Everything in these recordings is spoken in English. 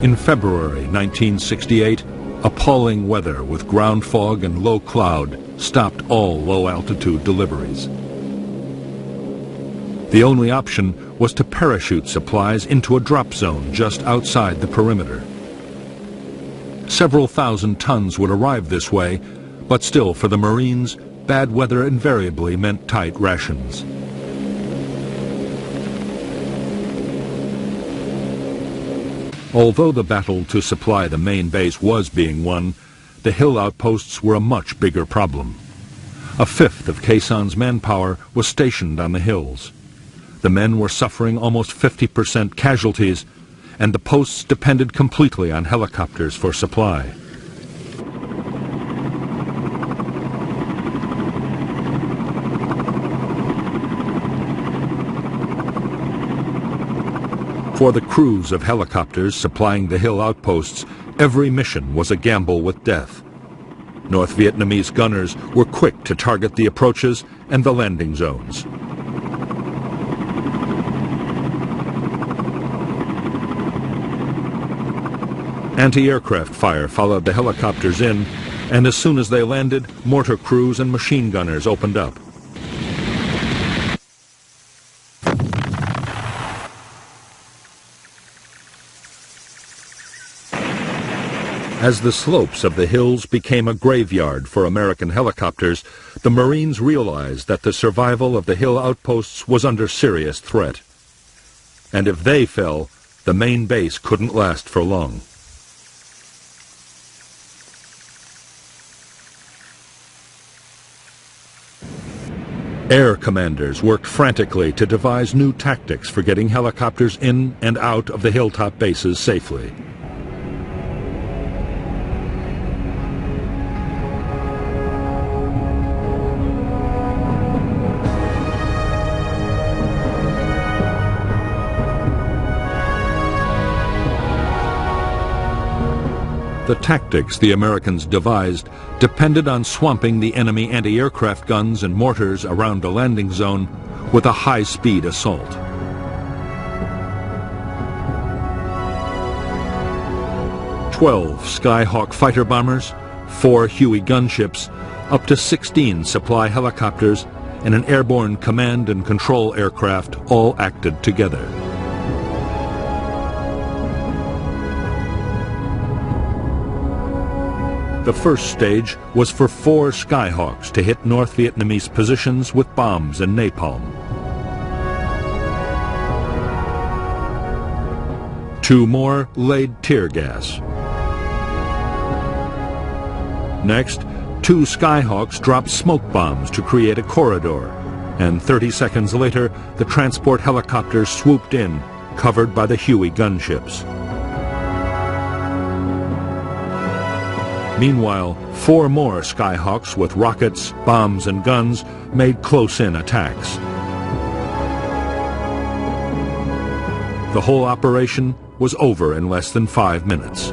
In February 1968, appalling weather with ground fog and low cloud stopped all low-altitude deliveries. The only option was to parachute supplies into a drop zone just outside the perimeter. Several thousand tons would arrive this way, but still for the Marines, bad weather invariably meant tight rations. Although the battle to supply the main base was being won, the hill outposts were a much bigger problem. A fifth of Khe Sanh's manpower was stationed on the hills. The men were suffering almost 50% casualties, and the posts depended completely on helicopters for supply. For the crews of helicopters supplying the hill outposts, every mission was a gamble with death. North Vietnamese gunners were quick to target the approaches and the landing zones. Anti-aircraft fire followed the helicopters in, and as soon as they landed, mortar crews and machine gunners opened up. As the slopes of the hills became a graveyard for American helicopters, the Marines realized that the survival of the hill outposts was under serious threat. And if they fell, the main base couldn't last for long. Air commanders worked frantically to devise new tactics for getting helicopters in and out of the hilltop bases safely. The tactics the Americans devised depended on swamping the enemy anti-aircraft guns and mortars around the landing zone with a high-speed assault. "12 Skyhawk fighter bombers, 4 Huey gunships, up to 16 supply helicopters, and an airborne command and control aircraft all acted together. The first stage was for 4 Skyhawks to hit North Vietnamese positions with bombs and napalm. 2 more laid tear gas. Next, 2 Skyhawks dropped smoke bombs to create a corridor, and 30 seconds later, the transport helicopters swooped in, covered by the Huey gunships. Meanwhile, 4 more Skyhawks with rockets, bombs, and guns made close-in attacks. The whole operation was over in less than 5 minutes.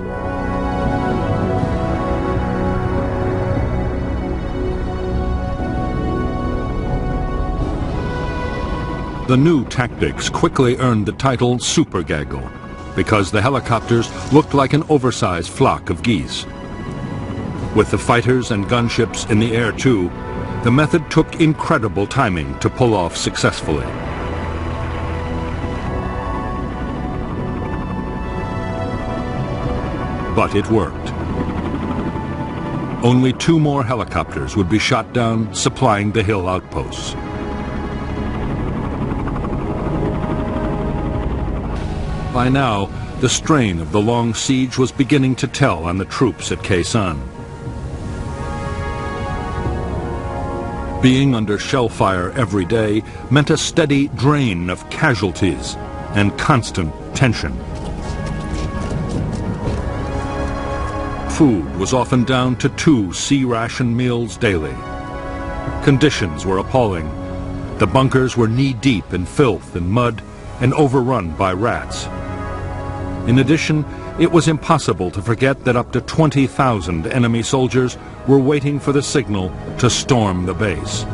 The new tactics quickly earned the title Super Gaggle, because the helicopters looked like an oversized flock of geese. With the fighters and gunships in the air too, the method took incredible timing to pull off successfully. But it worked. Only 2 more helicopters would be shot down, supplying the hill outposts. By now, the strain of the long siege was beginning to tell on the troops at Khe Sanh. Being under shell fire every day meant a steady drain of casualties and constant tension. Food was often down to 2 C-ration meals daily. Conditions were appalling. The bunkers were knee-deep in filth and mud and overrun by rats. In addition, it was impossible to forget that up to 20,000 enemy soldiers were waiting for the signal to storm the base.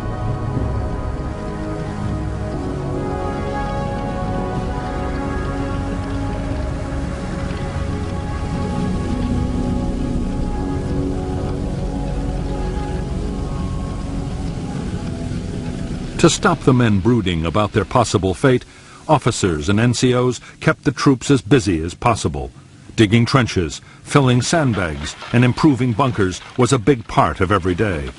To stop the men brooding about their possible fate, officers and NCOs kept the troops as busy as possible. Digging trenches, filling sandbags, and improving bunkers was a big part of every day.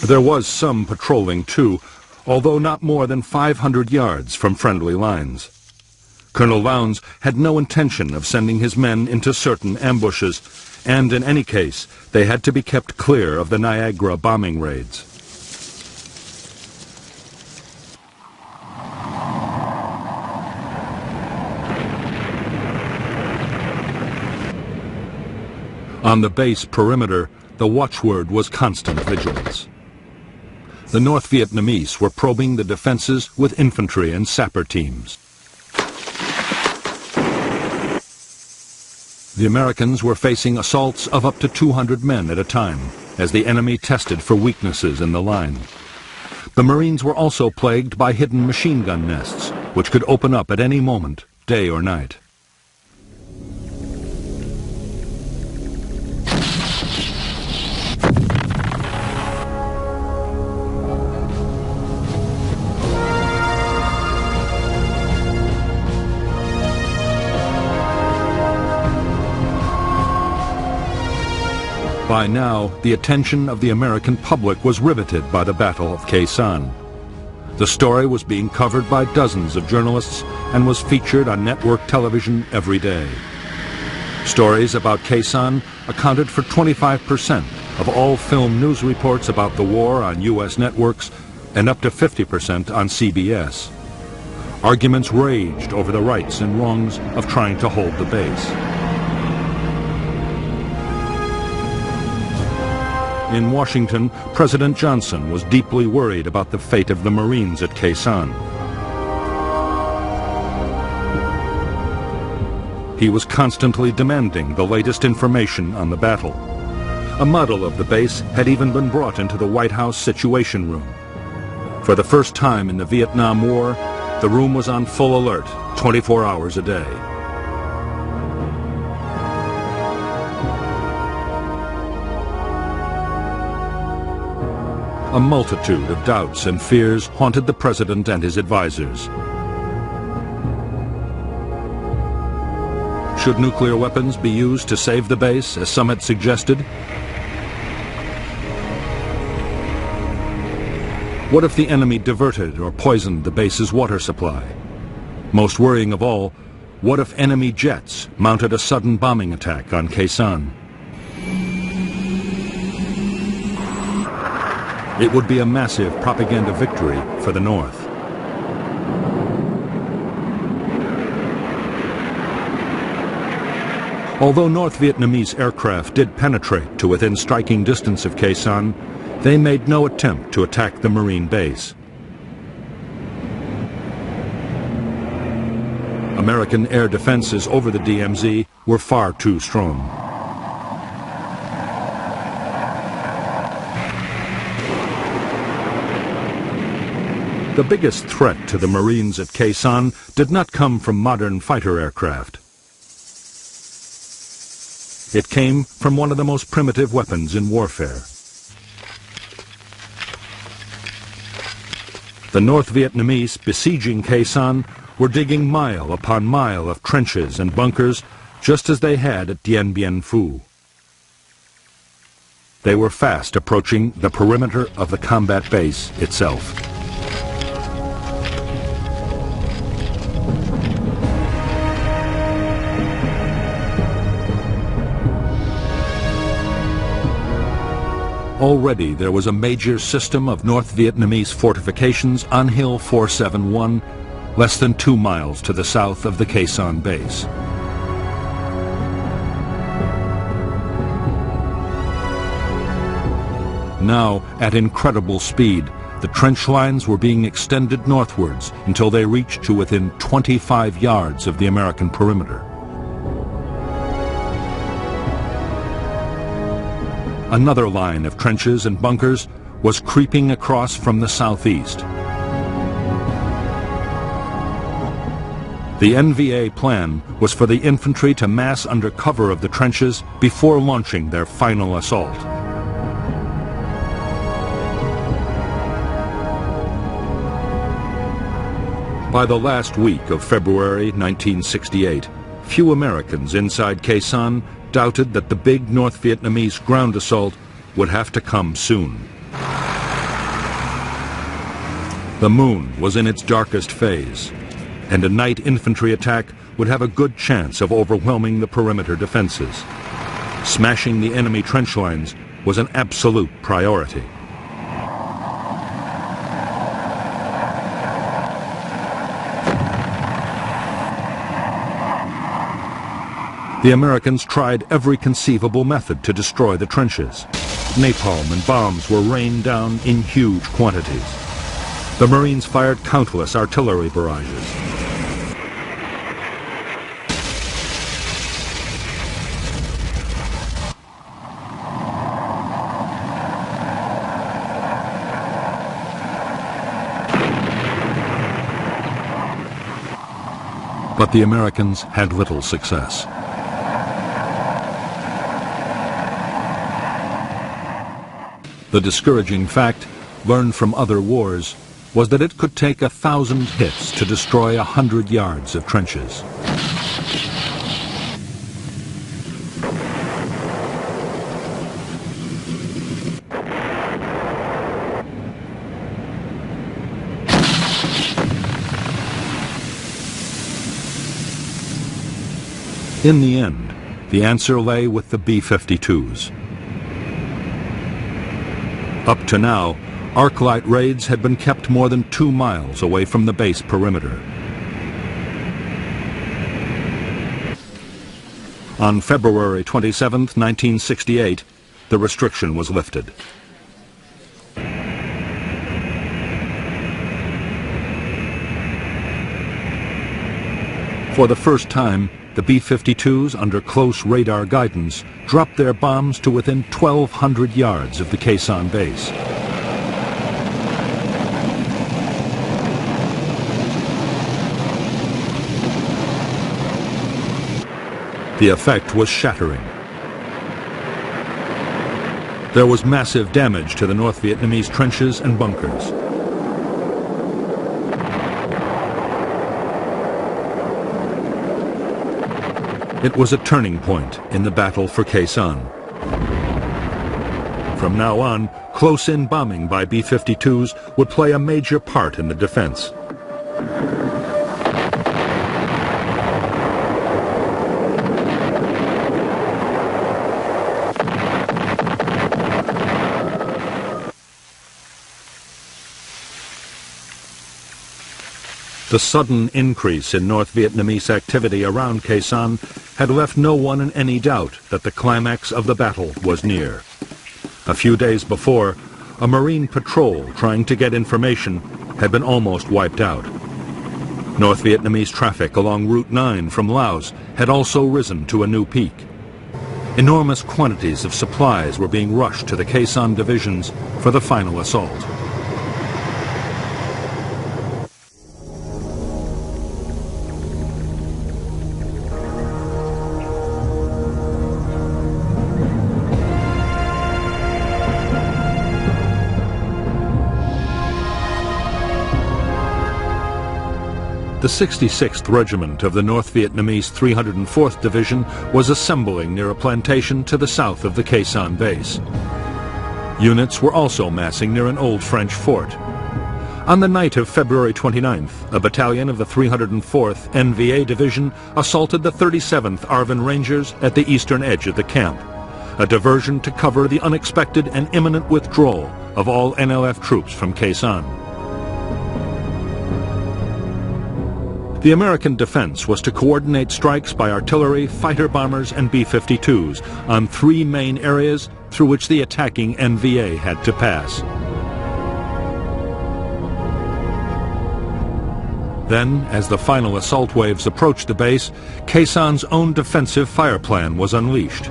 There was some patrolling too, although not more than 500 yards from friendly lines. Colonel Lowndes had no intention of sending his men into certain ambushes, and in any case, they had to be kept clear of the Niagara bombing raids. On the base perimeter, the watchword was constant vigilance. The North Vietnamese were probing the defenses with infantry and sapper teams. The Americans were facing assaults of up to 200 men at a time, as the enemy tested for weaknesses in the line. The Marines were also plagued by hidden machine gun nests, which could open up at any moment, day or night. By now, the attention of the American public was riveted by the Battle of Khe Sanh. The story was being covered by dozens of journalists and was featured on network television every day. Stories about Khe Sanh accounted for 25% of all film news reports about the war on U.S. networks and up to 50% on CBS. Arguments raged over the rights and wrongs of trying to hold the base. In Washington, President Johnson was deeply worried about the fate of the Marines at Khe Sanh. He was constantly demanding the latest information on the battle. A model of the base had even been brought into the White House Situation Room. For the first time in the Vietnam War, the room was on full alert, 24 hours a day. A multitude of doubts and fears haunted the president and his advisors. Should nuclear weapons be used to save the base, as some had suggested? What if the enemy diverted or poisoned the base's water supply? Most worrying of all, what if enemy jets mounted a sudden bombing attack on Khe Sanh? It would be a massive propaganda victory for the North. Although North Vietnamese aircraft did penetrate to within striking distance of Khe Sanh, they made no attempt to attack the Marine base. American air defenses over the DMZ were far too strong. The biggest threat to the Marines at Khe Sanh did not come from modern fighter aircraft. It came from one of the most primitive weapons in warfare. The North Vietnamese besieging Khe Sanh were digging mile upon mile of trenches and bunkers, just as they had at Dien Bien Phu. They were fast approaching the perimeter of the combat base itself. Already there was a major system of North Vietnamese fortifications on Hill 471, less than 2 miles to the south of the Khe Sanh base. Now, at incredible speed, the trench lines were being extended northwards until they reached to within 25 yards of the American perimeter. Another line of trenches and bunkers was creeping across from the southeast. The NVA plan was for the infantry to mass under cover of the trenches before launching their final assault. By the last week of February 1968, few Americans inside Khe Sanh doubted that the big North Vietnamese ground assault would have to come soon. The moon was in its darkest phase, and a night infantry attack would have a good chance of overwhelming the perimeter defenses. Smashing the enemy trench lines was an absolute priority. The Americans tried every conceivable method to destroy the trenches. Napalm and bombs were rained down in huge quantities. The Marines fired countless artillery barrages. But the Americans had little success. The discouraging fact, learned from other wars, was that it could take 1,000 hits to destroy 100 yards of trenches. In the end, the answer lay with the B-52s. Up to now, arc-light raids had been kept more than 2 miles away from the base perimeter. On February 27, 1968, the restriction was lifted. For the first time, the B-52s, under close radar guidance, dropped their bombs to within 1,200 yards of the Khe Sanh base. The effect was shattering. There was massive damage to the North Vietnamese trenches and bunkers. It was a turning point in the battle for Khe Sanh. From now on, close-in bombing by B-52s would play a major part in the defense. The sudden increase in North Vietnamese activity around Khe Sanh had left no one in any doubt that the climax of the battle was near. A few days before, a Marine patrol trying to get information had been almost wiped out. North Vietnamese traffic along Route 9 from Laos had also risen to a new peak. Enormous quantities of supplies were being rushed to the Khe Sanh divisions for the final assault. The 66th Regiment of the North Vietnamese 304th Division was assembling near a plantation to the south of the Khe Sanh base. Units were also massing near an old French fort. On the night of February 29th, a battalion of the 304th NVA Division assaulted the 37th ARVN Rangers at the eastern edge of the camp, a diversion to cover the unexpected and imminent withdrawal of all NLF troops from Khe Sanh. The American defense was to coordinate strikes by artillery, fighter bombers, and B-52s on 3 main areas through which the attacking NVA had to pass. Then, as the final assault waves approached the base, Khe Sanh's own defensive fire plan was unleashed.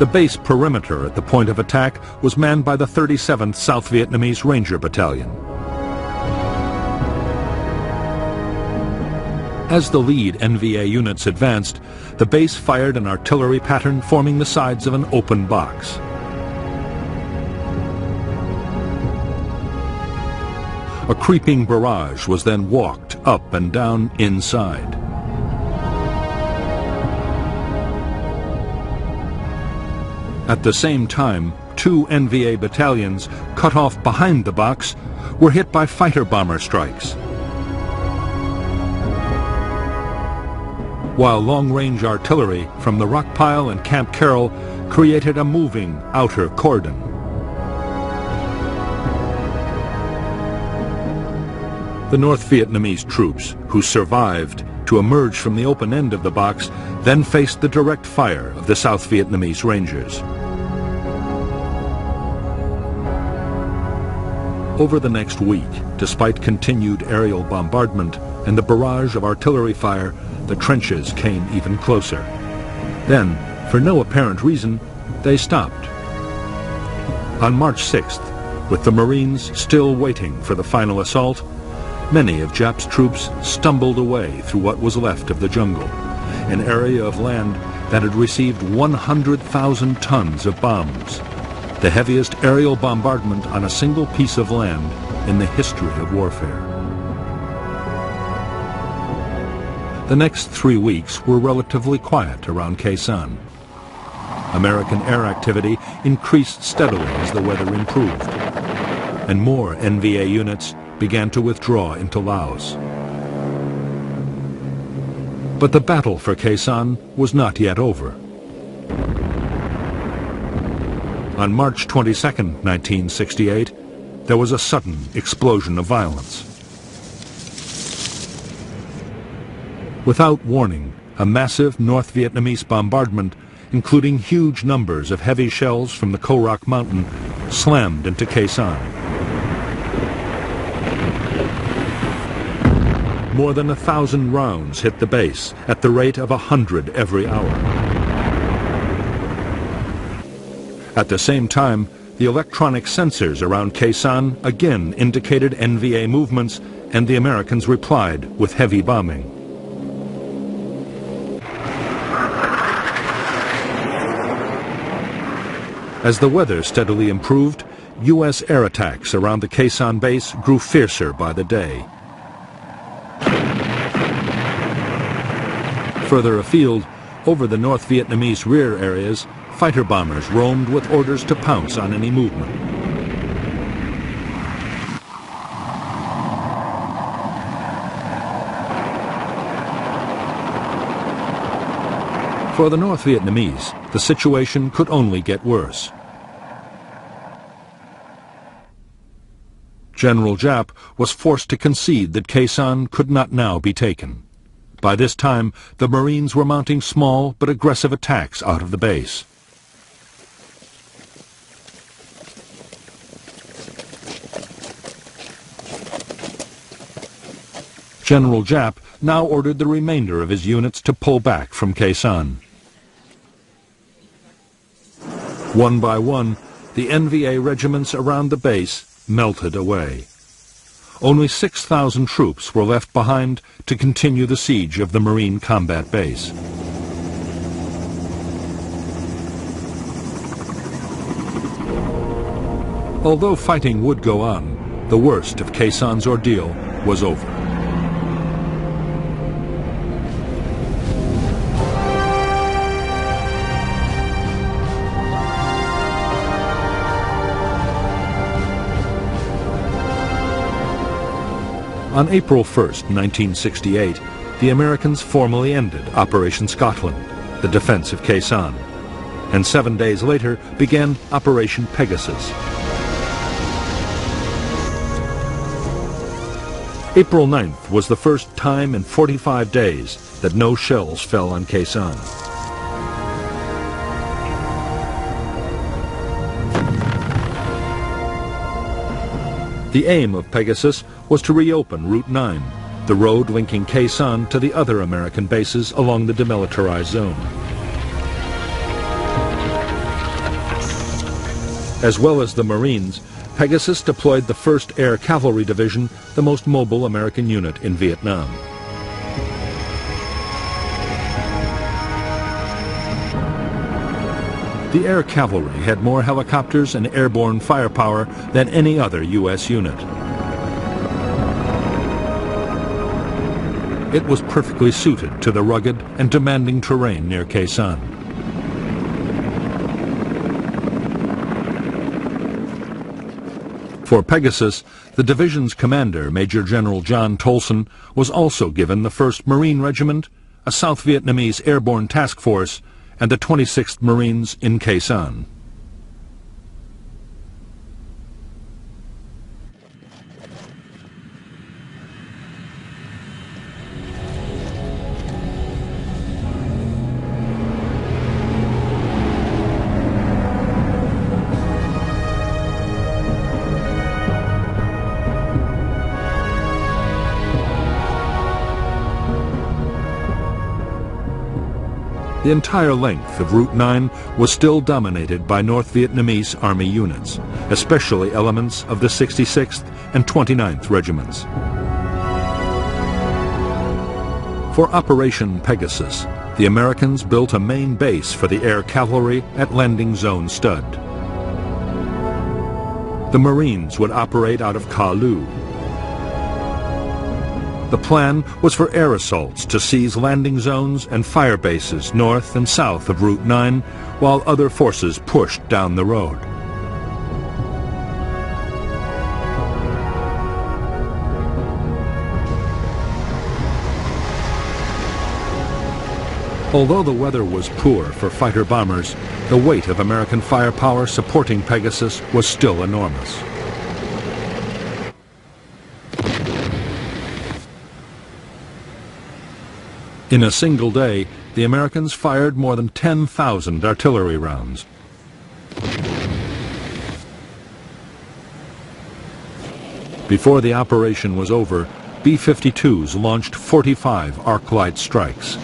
The base perimeter at the point of attack was manned by the 37th South Vietnamese Ranger Battalion. As the lead NVA units advanced, the base fired an artillery pattern forming the sides of an open box. A creeping barrage was then walked up and down inside. At the same time, two NVA battalions, cut off behind the box, were hit by fighter bomber strikes. While long-range artillery from the Rockpile and Camp Carroll created a moving outer cordon. The North Vietnamese troops, who survived to emerge from the open end of the box, then faced the direct fire of the South Vietnamese Rangers. Over the next week, despite continued aerial bombardment and the barrage of artillery fire, the trenches came even closer. Then, for no apparent reason, they stopped. On March 6th, with the Marines still waiting for the final assault, many of Jap's troops stumbled away through what was left of the jungle, an area of land that had received 100,000 tons of bombs, the heaviest aerial bombardment on a single piece of land in the history of warfare. The next 3 weeks were relatively quiet around Khe Sanh. American air activity increased steadily as the weather improved, and more NVA units began to withdraw into Laos. But the battle for Khe Sanh was not yet over. On March 22, 1968, there was a sudden explosion of violence. Without warning, a massive North Vietnamese bombardment, including huge numbers of heavy shells from the Ko Rock Mountain, slammed into Khe Sanh. More than 1,000 rounds hit the base at the rate of 100 every hour. At the same time, the electronic sensors around Khe Sanh again indicated NVA movements, and the Americans replied with heavy bombing. As the weather steadily improved, U.S. air attacks around the Khe Sanh base grew fiercer by the day. Further afield, over the North Vietnamese rear areas, fighter bombers roamed with orders to pounce on any movement. For the North Vietnamese, the situation could only get worse. General Giap was forced to concede that Khe Sanh could not now be taken. By this time, the Marines were mounting small but aggressive attacks out of the base. General Giap now ordered the remainder of his units to pull back from Khe Sanh. One by one, the NVA regiments around the base melted away. Only 6,000 troops were left behind to continue the siege of the Marine combat base. Although fighting would go on, the worst of Khe Sanh's ordeal was over. On April 1st, 1968, the Americans formally ended Operation Scotland, the defense of Khe Sanh, and 7 days later began Operation Pegasus. April 9th was the first time in 45 days that no shells fell on Khe Sanh. The aim of Pegasus was to reopen Route 9, the road linking Khe Sanh to the other American bases along the demilitarized zone. As well as the Marines, Pegasus deployed the 1st Air Cavalry Division, the most mobile American unit in Vietnam. The Air Cavalry had more helicopters and airborne firepower than any other U.S. unit. It was perfectly suited to the rugged and demanding terrain near Khe Sanh. For Pegasus, the division's commander, Major General John Tolson, was also given the 1st Marine Regiment, a South Vietnamese airborne task force, and the 26th Marines in Khe Sanh. The entire length of Route 9 was still dominated by North Vietnamese Army units, especially elements of the 66th and 29th Regiments. For Operation Pegasus, the Americans built a main base for the air cavalry at Landing Zone Stud. The Marines would operate out of Kha Lu. The plan was for air assaults to seize landing zones and fire bases north and south of Route 9, while other forces pushed down the road. Although the weather was poor for fighter bombers, the weight of American firepower supporting Pegasus was still enormous. In a single day, the Americans fired more than 10,000 artillery rounds. Before the operation was over, B-52s launched 45 arc-light strikes.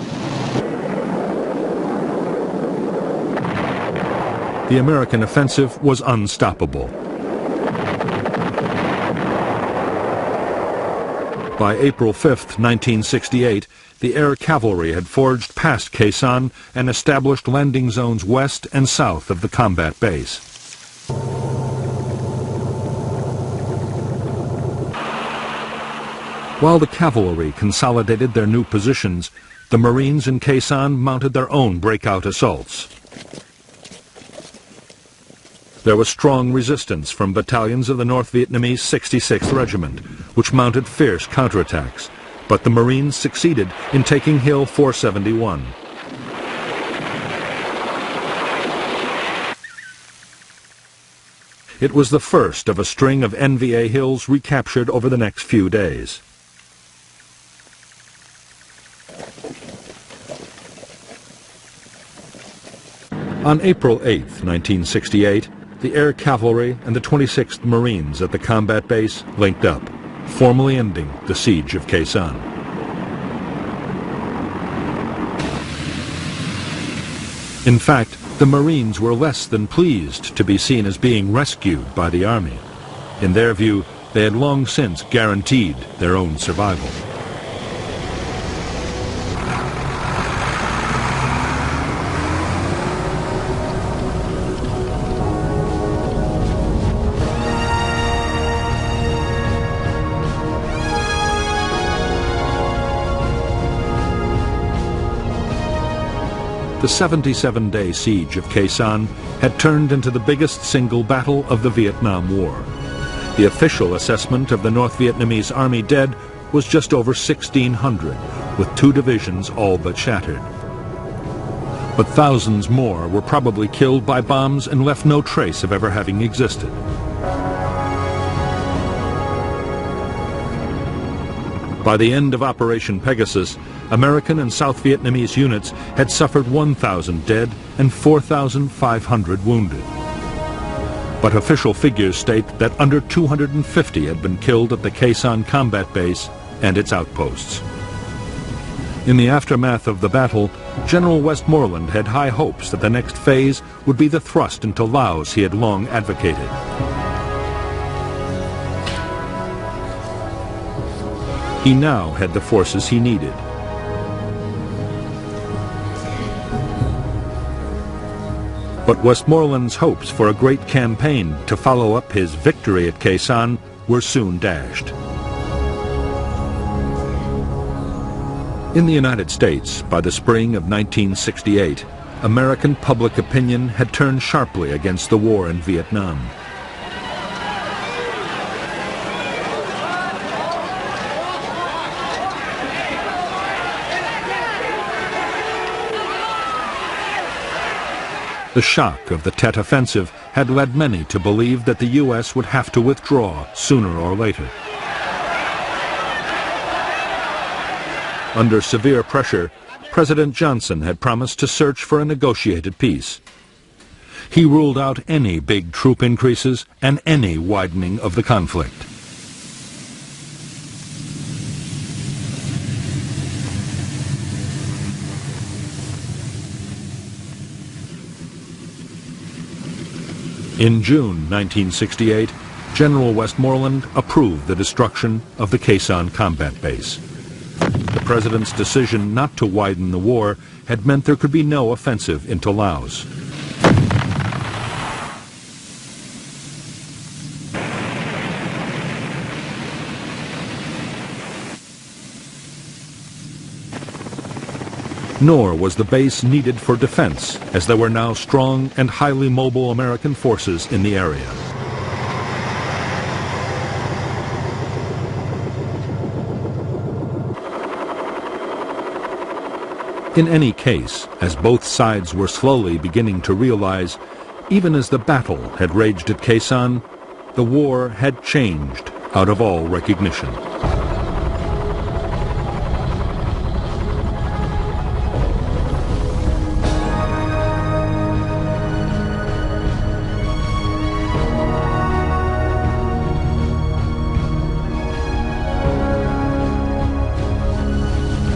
The American offensive was unstoppable. By April 5, 1968, the air cavalry had forged past Khe Sanh and established landing zones west and south of the combat base. While the cavalry consolidated their new positions, the Marines in Khe Sanh mounted their own breakout assaults. There was strong resistance from battalions of the North Vietnamese 66th Regiment, which mounted fierce counterattacks, but the Marines succeeded in taking Hill 471. It was the first of a string of NVA hills recaptured over the next few days. On April 8, 1968, the Air Cavalry and the 26th Marines at the combat base linked up, formally ending the siege of Khe Sanh. In fact, the Marines were less than pleased to be seen as being rescued by the Army. In their view, they had long since guaranteed their own survival. The 77-day siege of Khe Sanh had turned into the biggest single battle of the Vietnam War. The official assessment of the North Vietnamese Army dead was just over 1,600, with 2 divisions all but shattered. But thousands more were probably killed by bombs and left no trace of ever having existed. By the end of Operation Pegasus, American and South Vietnamese units had suffered 1,000 dead and 4,500 wounded. But official figures state that under 250 had been killed at the Khe Sanh combat base and its outposts. In the aftermath of the battle, General Westmoreland had high hopes that the next phase would be the thrust into Laos he had long advocated. He now had the forces he needed. But Westmoreland's hopes for a great campaign to follow up his victory at Khe Sanh were soon dashed. In the United States, by the spring of 1968, American public opinion had turned sharply against the war in Vietnam. The shock of the Tet Offensive had led many to believe that the U.S. would have to withdraw sooner or later. Under severe pressure, President Johnson had promised to search for a negotiated peace. He ruled out any big troop increases and any widening of the conflict. In June 1968, General Westmoreland approved the destruction of the Khe Sanh combat base. The president's decision not to widen the war had meant there could be no offensive into Laos. Nor was the base needed for defense, as there were now strong and highly mobile American forces in the area. In any case, as both sides were slowly beginning to realize, even as the battle had raged at Khe Sanh, the war had changed out of all recognition.